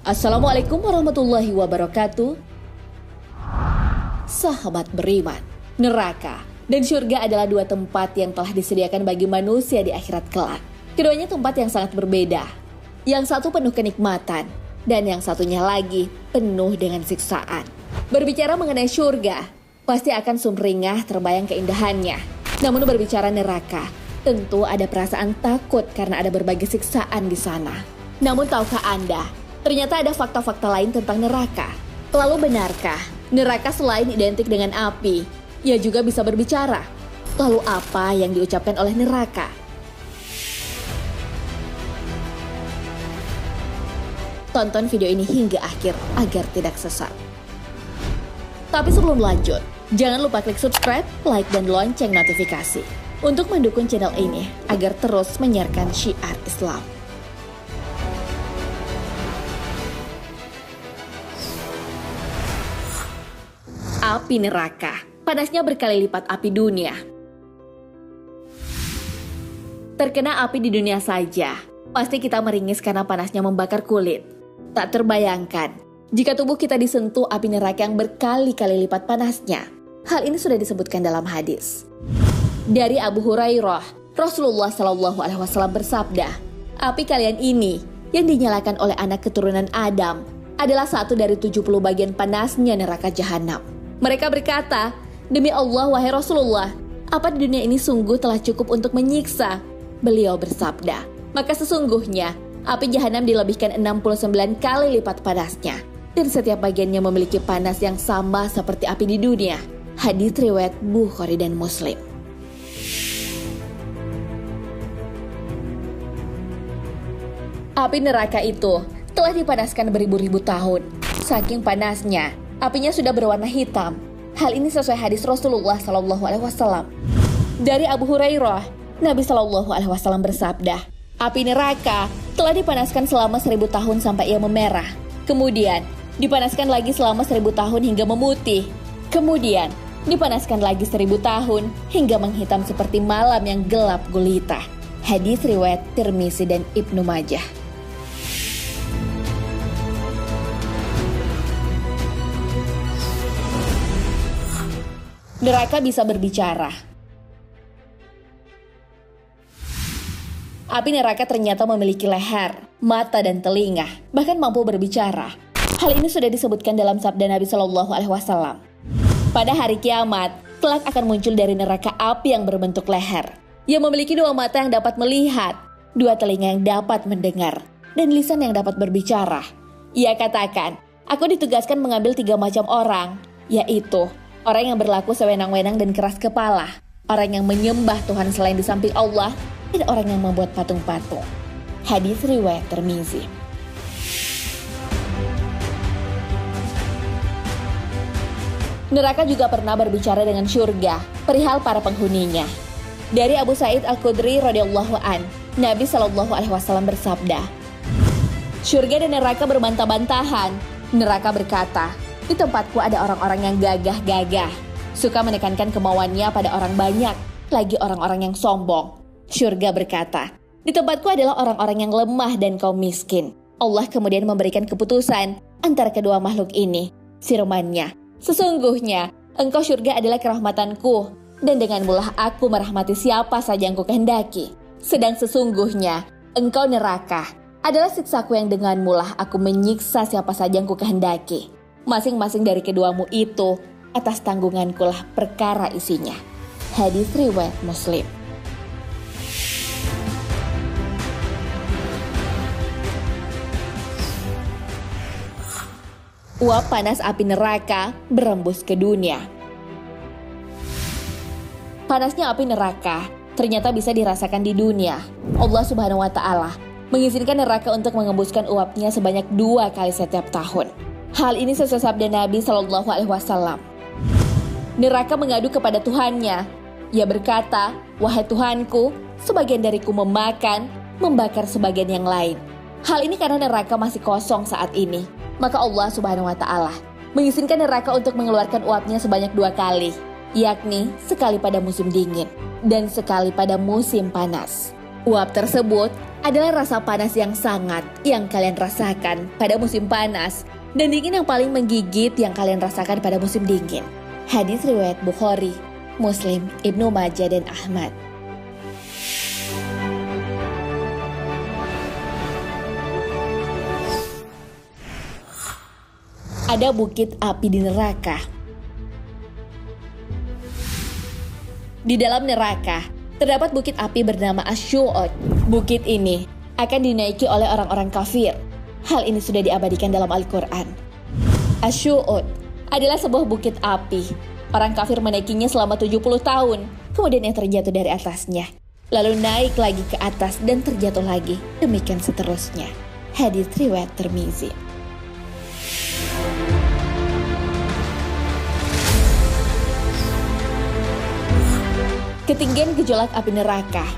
Assalamualaikum warahmatullahi wabarakatuh. Sahabat beriman, neraka dan surga adalah dua tempat yang telah disediakan bagi manusia di akhirat kelak. Keduanya tempat yang sangat berbeda. Yang satu penuh kenikmatan, dan yang satunya lagi penuh dengan siksaan. Berbicara mengenai surga, pasti akan sumringah terbayang keindahannya. Namun berbicara neraka, tentu ada perasaan takut karena ada berbagai siksaan di sana. Namun tahukah Anda, ternyata ada fakta-fakta lain tentang neraka. Lalu benarkah neraka selain identik dengan api, ia juga bisa berbicara? Lalu apa yang diucapkan oleh neraka? Tonton video ini hingga akhir agar tidak sesat. Tapi sebelum lanjut, jangan lupa klik subscribe, like, dan lonceng notifikasi untuk mendukung channel ini agar terus menyiarkan syiar Islam. Api neraka, panasnya berkali lipat api dunia. Terkena api di dunia saja, pasti kita meringis karena panasnya membakar kulit. Tak terbayangkan, jika tubuh kita disentuh api neraka yang berkali-kali lipat panasnya. Hal ini sudah disebutkan dalam hadis. Dari Abu Hurairah, Rasulullah SAW bersabda, api kalian ini yang dinyalakan oleh anak keturunan Adam adalah satu dari 70 bagian panasnya neraka jahanam. Mereka berkata, demi Allah wahai Rasulullah, apa di dunia ini sungguh telah cukup untuk menyiksa? Beliau bersabda, maka sesungguhnya api jahanam dilebihkan 69 kali lipat panasnya. Dan setiap bagiannya memiliki panas yang sama seperti api di dunia. Hadis riwayat Bukhari dan Muslim. Api neraka itu telah dipanaskan beribu-ribu tahun. Saking panasnya, apinya sudah berwarna hitam. Hal ini sesuai hadis Rasulullah SAW. Dari Abu Hurairah, Nabi SAW bersabda, api neraka telah dipanaskan selama 1000 tahun sampai ia memerah. Kemudian, dipanaskan lagi selama 1000 tahun hingga memutih. Kemudian, dipanaskan lagi 1000 tahun hingga menghitam seperti malam yang gelap gulita. Hadis riwayat Tirmizi dan Ibnu Majah. Neraka bisa berbicara. Api neraka ternyata memiliki leher, mata, dan telinga, bahkan mampu berbicara. Hal ini sudah disebutkan dalam sabda Nabi SAW. Pada hari kiamat, kelak akan muncul dari neraka api yang berbentuk leher. Ia memiliki 2 mata yang dapat melihat, 2 telinga yang dapat mendengar, dan lisan yang dapat berbicara. Ia katakan, aku ditugaskan mengambil 3 macam orang, yaitu orang yang berlaku sewenang-wenang dan keras kepala, orang yang menyembah Tuhan selain di samping Allah, dan orang yang membuat patung-patung. Hadis riwayat Tirmizi. Neraka juga pernah berbicara dengan surga, perihal para penghuninya. Dari Abu Sa'id Al-Khudri radhiyallahu an, Nabi SAW bersabda, surga dan neraka berbantah-bantahan. Neraka berkata, di tempatku ada orang-orang yang gagah-gagah, suka menekankan kemauannya pada orang banyak, lagi orang-orang yang sombong. Surga berkata, di tempatku adalah orang-orang yang lemah dan kaum miskin. Allah kemudian memberikan keputusan antara kedua makhluk ini. Firman-Nya, sesungguhnya engkau surga adalah kerahmatanku, dan denganmulah aku merahmati siapa saja yang kukehendaki. Sedang sesungguhnya engkau neraka adalah siksaku yang denganmulah aku menyiksa siapa saja yang kukehendaki. Masing-masing dari keduamu itu atas tanggungankulah perkara isinya. Hadis riwayat Muslim. Uap panas api neraka berembus ke dunia. Panasnya api neraka ternyata bisa dirasakan di dunia. Allah Subhanahu wa Ta'ala mengizinkan neraka untuk mengembuskan uapnya sebanyak 2 kali setiap tahun. Hal ini sesuai sabda Nabi SAW. Neraka mengadu kepada Tuhannya. Ia berkata, wahai Tuhanku, sebagian dariku memakan, membakar sebagian yang lain. Hal ini karena neraka masih kosong saat ini. Maka Allah Subhanahu wa Ta'ala mengizinkan neraka untuk mengeluarkan uapnya sebanyak 2 kali, yakni sekali pada musim dingin dan sekali pada musim panas. Uap tersebut adalah rasa panas yang sangat yang kalian rasakan pada musim panas dan dingin yang paling menggigit yang kalian rasakan pada musim dingin. Hadis riwayat Bukhari, Muslim, Ibnu Majah, dan Ahmad. Ada bukit api di neraka. Di dalam neraka, terdapat bukit api bernama Asy-Syu'ud. Bukit ini akan dinaiki oleh orang-orang kafir. Hal ini sudah diabadikan dalam Al-Quran. Asy-Syu'ud adalah sebuah bukit api. Orang kafir menaikinya selama 70 tahun, kemudian yang terjatuh dari atasnya. Lalu naik lagi ke atas dan terjatuh lagi. Demikian seterusnya. Hadits riwayat Tirmizi. Ketinggian gejolak api neraka.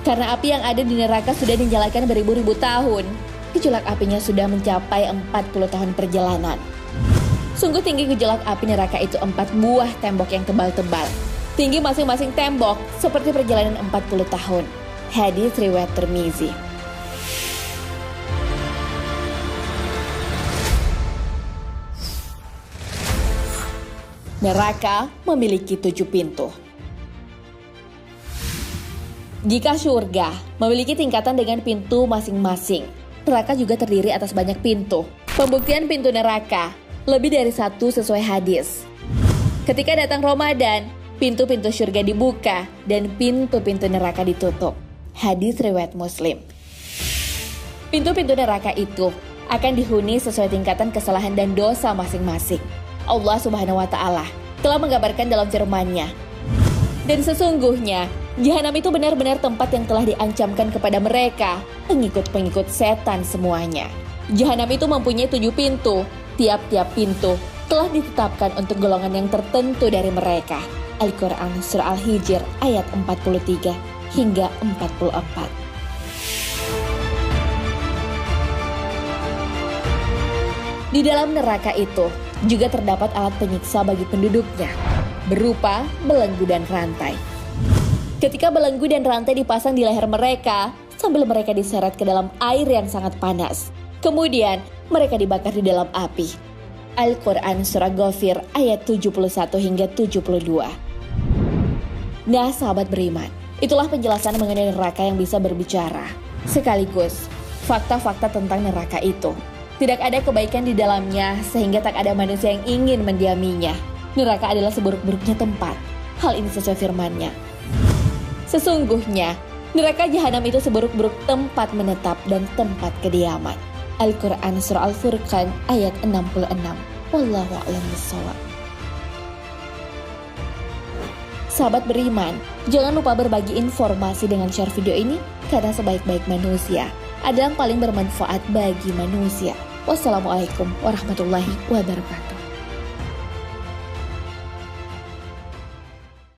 Karena api yang ada di neraka sudah dinyalakan beribu-ribu tahun, gejolak apinya sudah mencapai 40 tahun perjalanan. Sungguh tinggi gejolak api neraka itu 4 buah tembok yang tebal-tebal. Tinggi masing-masing tembok seperti perjalanan 40 tahun. Hadis riwayat Tirmizi. Neraka memiliki 7 pintu. Jika surga memiliki tingkatan dengan pintu masing-masing, neraka juga terdiri atas banyak pintu. Pembuktian pintu neraka lebih dari 1 sesuai hadis. Ketika datang Ramadan, pintu-pintu surga dibuka dan pintu-pintu neraka ditutup. Hadis riwayat Muslim. Pintu-pintu neraka itu akan dihuni sesuai tingkatan kesalahan dan dosa masing-masing. Allah Subhanahu wa Ta'ala telah menggambarkan dalam firman-Nya. Dan sesungguhnya, Jahanam itu benar-benar tempat yang telah diancamkan kepada mereka, pengikut-pengikut setan semuanya. Jahanam itu mempunyai 7 pintu. Tiap-tiap pintu telah ditetapkan untuk golongan yang tertentu dari mereka. Al-Quran Surah Al-Hijr ayat 43 hingga 44. Di dalam neraka itu juga terdapat alat penyiksa bagi penduduknya, berupa belenggu dan rantai. Ketika belenggu dan rantai dipasang di leher mereka, sambil mereka diseret ke dalam air yang sangat panas. Kemudian, mereka dibakar di dalam api. Al-Quran Surah Ghafir ayat 71 hingga 72. Nah, sahabat beriman, itulah penjelasan mengenai neraka yang bisa berbicara. Sekaligus, fakta-fakta tentang neraka itu. Tidak ada kebaikan di dalamnya sehingga tak ada manusia yang ingin mendiaminya. Neraka adalah seburuk-buruknya tempat. Hal ini sesuai firman-Nya. Sesungguhnya, neraka Jahanam itu seburuk-buruk tempat menetap dan tempat kediaman. Al-Quran Surah Al-Furqan ayat 66. Wallahu a'lam bishawab. Sahabat beriman, jangan lupa berbagi informasi dengan share video ini karena sebaik-baik manusia adalah yang paling bermanfaat bagi manusia. Wassalamualaikum warahmatullahi wabarakatuh.